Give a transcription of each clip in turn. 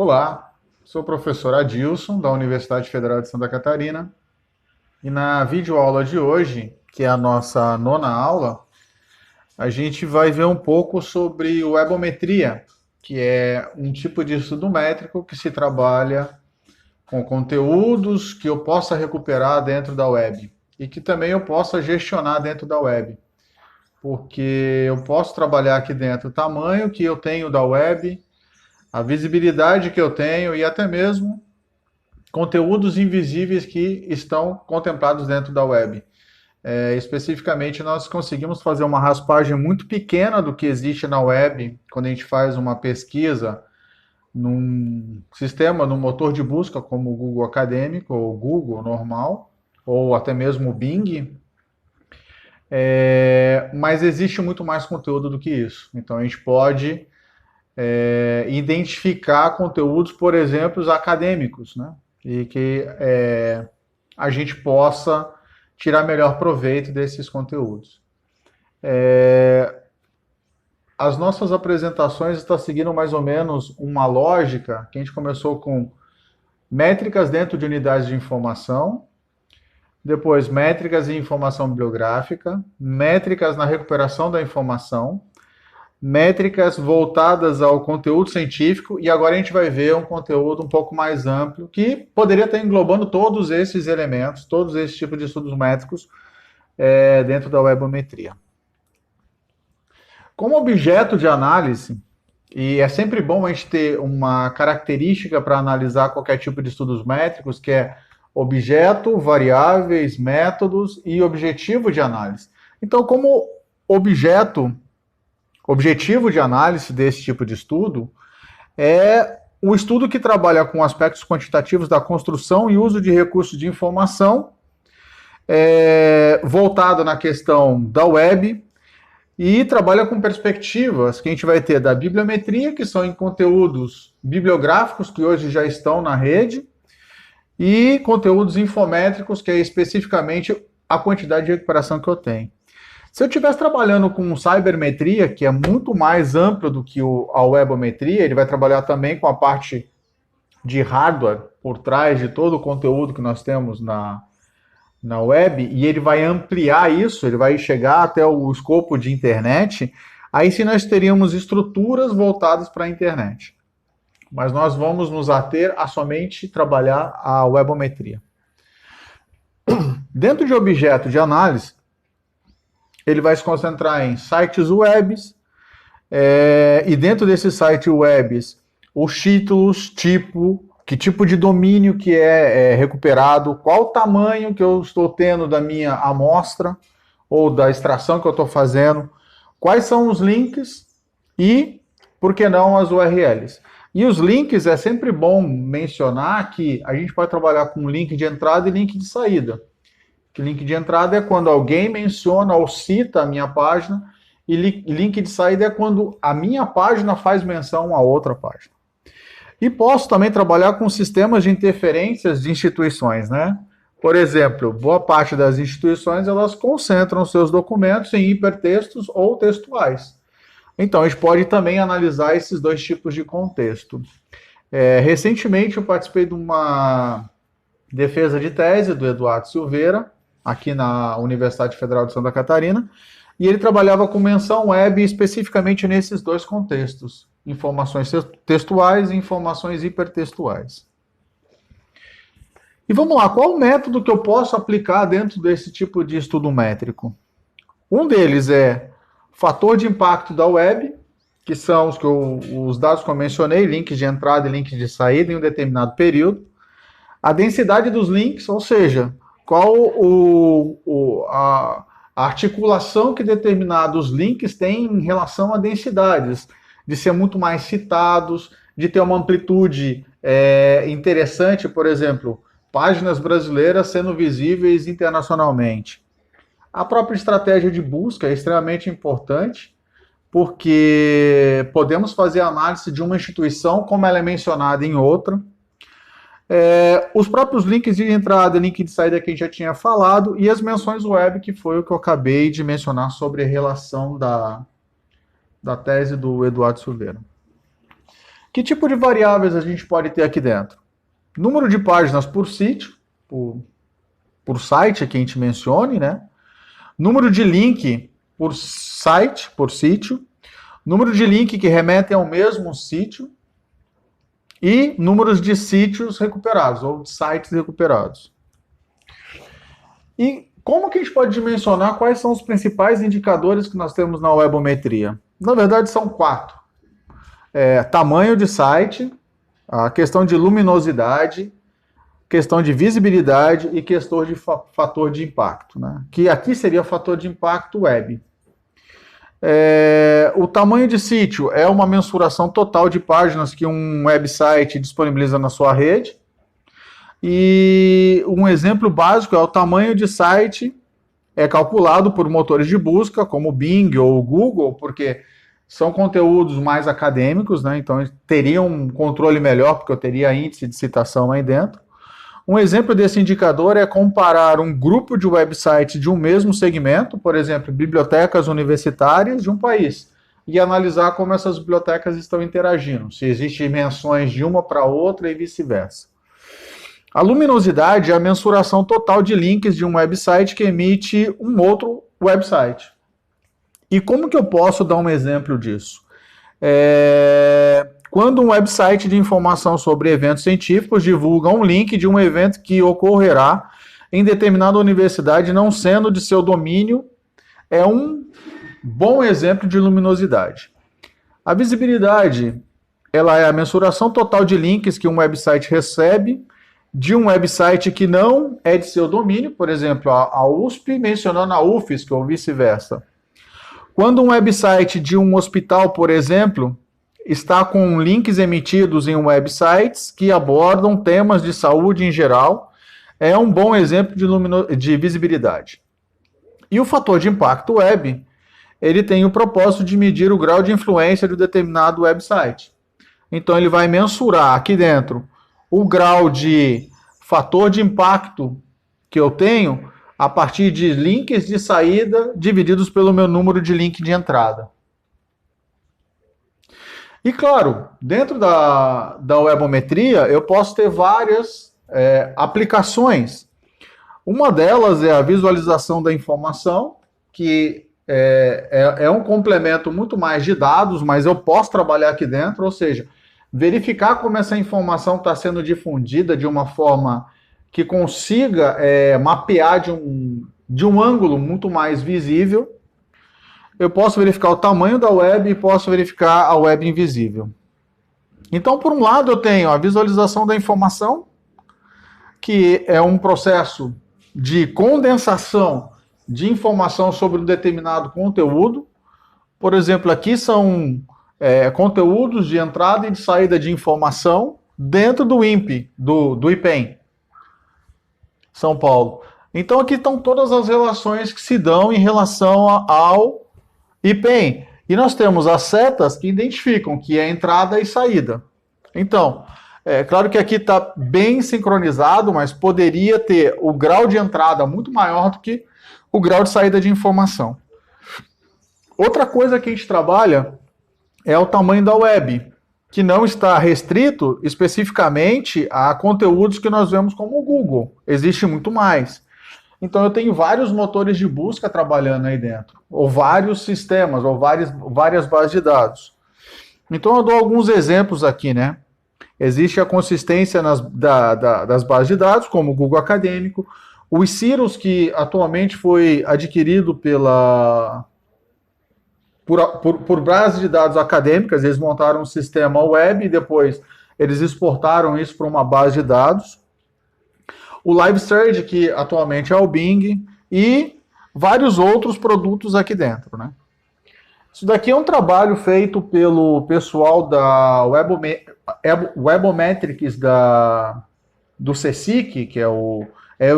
Olá, sou o professor Adilson, da Universidade Federal de Santa Catarina, e na videoaula de hoje, que é a nossa nona aula, a gente vai ver um pouco sobre webometria, que é um tipo de estudo métrico que se trabalha com conteúdos que eu possa recuperar dentro da web e que também eu possa gestionar dentro da web, porque eu posso trabalhar aqui dentro o tamanho que eu tenho da web, a visibilidade que eu tenho e até mesmo conteúdos invisíveis que estão contemplados dentro da web. Especificamente, nós conseguimos fazer uma raspagem muito pequena do que existe na web quando a gente faz uma pesquisa num sistema, num motor de busca como o Google Acadêmico, ou o Google normal, ou até mesmo o Bing. Mas existe muito mais conteúdo do que isso. Então, a gente pode identificar conteúdos, por exemplo, os acadêmicos, né? E que a gente possa tirar melhor proveito desses conteúdos. As nossas apresentações estão seguindo mais ou menos uma lógica que a gente começou com métricas dentro de unidades de informação, depois métricas em informação bibliográfica, métricas na recuperação da informação, métricas voltadas ao conteúdo científico, e agora a gente vai ver um conteúdo um pouco mais amplo que poderia estar englobando todos esses elementos, todos esses tipos de estudos métricos dentro da webometria. Como objeto de análise, e é sempre bom a gente ter uma característica para analisar qualquer tipo de estudos métricos, que é objeto, variáveis, métodos e objetivo de análise. Então, como objetivo de análise desse tipo de estudo é o estudo que trabalha com aspectos quantitativos da construção e uso de recursos de informação, voltado na questão da web, e trabalha com perspectivas que a gente vai ter da bibliometria, que são em conteúdos bibliográficos que hoje já estão na rede, e conteúdos infométricos, que é especificamente a quantidade de recuperação que eu tenho. Se eu estivesse trabalhando com cybermetria, que é muito mais amplo do que a webometria, ele vai trabalhar também com a parte de hardware por trás de todo o conteúdo que nós temos na web, e ele vai ampliar isso, ele vai chegar até o escopo de internet. Aí sim nós teríamos estruturas voltadas para a internet. Mas nós vamos nos ater a somente trabalhar a webometria. Dentro de objeto de análise, ele vai se concentrar em sites webs, e dentro desses sites webs, os títulos, que tipo de domínio que é recuperado, qual o tamanho que eu estou tendo da minha amostra, ou da extração que eu estou fazendo, quais são os links e, por que não, as URLs. E os links, é sempre bom mencionar que a gente pode trabalhar com link de entrada e link de saída. Que link de entrada é quando alguém menciona ou cita a minha página, e link de saída é quando a minha página faz menção a outra página. E posso também trabalhar com sistemas de interferências de instituições, né? Por exemplo, boa parte das instituições, elas concentram seus documentos em hipertextos ou textuais. Então, a gente pode também analisar esses dois tipos de contexto. Recentemente, eu participei de uma defesa de tese do Eduardo Silveira, aqui na Universidade Federal de Santa Catarina, e ele trabalhava com menção web especificamente nesses dois contextos, informações textuais e informações hipertextuais. E vamos lá, qual o método que eu posso aplicar dentro desse tipo de estudo métrico? Um deles é fator de impacto da web, que são os dados que eu mencionei, links de entrada e links de saída em um determinado período. A densidade dos links, ou seja, qual a articulação que determinados links têm em relação a densidades, de ser muito mais citados, de ter uma amplitude interessante, por exemplo, páginas brasileiras sendo visíveis internacionalmente. A própria estratégia de busca é extremamente importante, porque podemos fazer análise de uma instituição como ela é mencionada em outra. Os próprios links de entrada e link de saída que a gente já tinha falado, e as menções web, que foi o que eu acabei de mencionar sobre a relação da tese do Eduardo Silveira. Que tipo de variáveis a gente pode ter aqui dentro? Número de páginas por sítio, por site que a gente mencione, né? Número de link por site, por sítio. Número de link que remetem ao mesmo sítio. E números de sítios recuperados, ou de sites recuperados. E como que a gente pode dimensionar quais são os principais indicadores que nós temos na webometria? Na verdade, são 4. Tamanho de site, a questão de luminosidade, questão de visibilidade e questão de fator de impacto, né? Que aqui seria o fator de impacto web. O tamanho de sítio é uma mensuração total de páginas que um website disponibiliza na sua rede. E um exemplo básico é o tamanho de site calculado por motores de busca, como o Bing ou o Google, porque são conteúdos mais acadêmicos, né? Então teria um controle melhor, porque eu teria índice de citação aí dentro. Um exemplo desse indicador é comparar um grupo de websites de um mesmo segmento, por exemplo, bibliotecas universitárias de um país, e analisar como essas bibliotecas estão interagindo, se existem menções de uma para outra e vice-versa. A luminosidade é a mensuração total de links de um website que emite um outro website. E como que eu posso dar um exemplo disso? Quando um website de informação sobre eventos científicos divulga um link de um evento que ocorrerá em determinada universidade, não sendo de seu domínio, é um bom exemplo de luminosidade. A visibilidade, ela é a mensuração total de links que um website recebe de um website que não é de seu domínio, por exemplo, a USP mencionando a UFSC ou vice-versa. Quando um website de um hospital, por exemplo, está com links emitidos em websites que abordam temas de saúde em geral, é um bom exemplo de visibilidade. E o fator de impacto web, ele tem o propósito de medir o grau de influência de um determinado website. Então ele vai mensurar aqui dentro o grau de fator de impacto que eu tenho a partir de links de saída divididos pelo meu número de link de entrada. E claro, dentro da webometria eu posso ter várias aplicações. Uma delas é a visualização da informação, que é um complemento muito mais de dados, mas eu posso trabalhar aqui dentro, ou seja, verificar como essa informação está sendo difundida de uma forma que consiga mapear de um ângulo muito mais visível. Eu posso verificar o tamanho da web e posso verificar a web invisível. Então, por um lado, eu tenho a visualização da informação, que é um processo de condensação de informação sobre um determinado conteúdo. Por exemplo, aqui são conteúdos de entrada e de saída de informação dentro do INPE, do IPEM, São Paulo. Então aqui estão todas as relações que se dão em relação ao IPEM. E nós temos as setas que identificam que é entrada e saída. Então, é claro que aqui está bem sincronizado, mas poderia ter o grau de entrada muito maior do que o grau de saída de informação. Outra coisa que a gente trabalha é o tamanho da web, que não está restrito especificamente a conteúdos que nós vemos como o Google. Existe muito mais. Então eu tenho vários motores de busca trabalhando aí dentro, ou vários sistemas, ou várias bases de dados. Então eu dou alguns exemplos aqui, né? Existe a consistência das bases de dados, como o Google Acadêmico, o Scirus, que atualmente foi adquirido por bases de dados acadêmicas. Eles montaram um sistema web e depois eles exportaram isso para uma base de dados. O LiveSurge, que atualmente é o Bing, e vários outros produtos aqui dentro, né? Isso daqui é um trabalho feito pelo pessoal da Webometrics do CSIC, que é o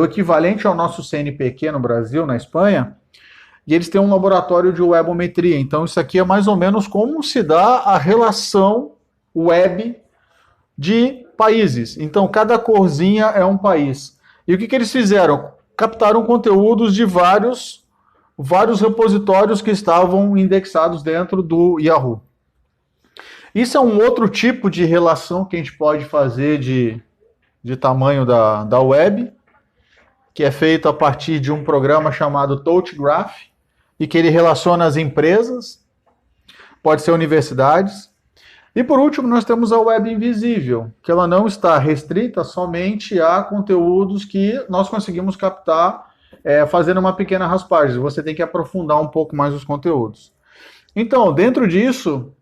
equivalente ao nosso CNPq no Brasil, na Espanha, e eles têm um laboratório de webometria. Então isso aqui é mais ou menos como se dá a relação web de países. Então cada corzinha é um país. E o que eles fizeram? Captaram conteúdos de vários repositórios que estavam indexados dentro do Yahoo. Isso é um outro tipo de relação que a gente pode fazer de tamanho da web, que é feito a partir de um programa chamado TouchGraph, e que ele relaciona as empresas, pode ser universidades. E por último, nós temos a web invisível, que ela não está restrita somente a conteúdos que nós conseguimos captar fazendo uma pequena raspagem. Você tem que aprofundar um pouco mais os conteúdos. Então, dentro disso,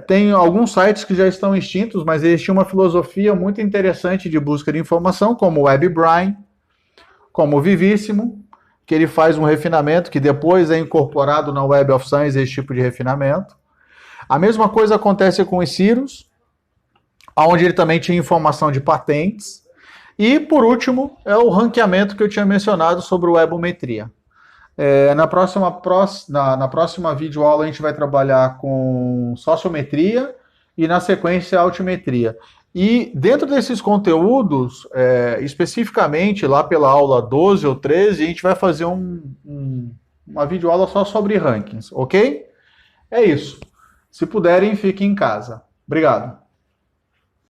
tem alguns sites que já estão extintos, mas eles tinham uma filosofia muito interessante de busca de informação, como o WebBrain, como o Vivíssimo, que ele faz um refinamento que depois é incorporado na Web of Science, esse tipo de refinamento. A mesma coisa acontece com o Cirrus, onde ele também tinha informação de patentes. E, por último, é o ranqueamento que eu tinha mencionado sobre o Webometria. Na próxima videoaula a gente vai trabalhar com sociometria e, na sequência, altimetria. E dentro desses conteúdos, especificamente lá pela aula 12 ou 13, a gente vai fazer uma videoaula só sobre rankings, ok? É isso. Se puderem, fiquem em casa. Obrigado.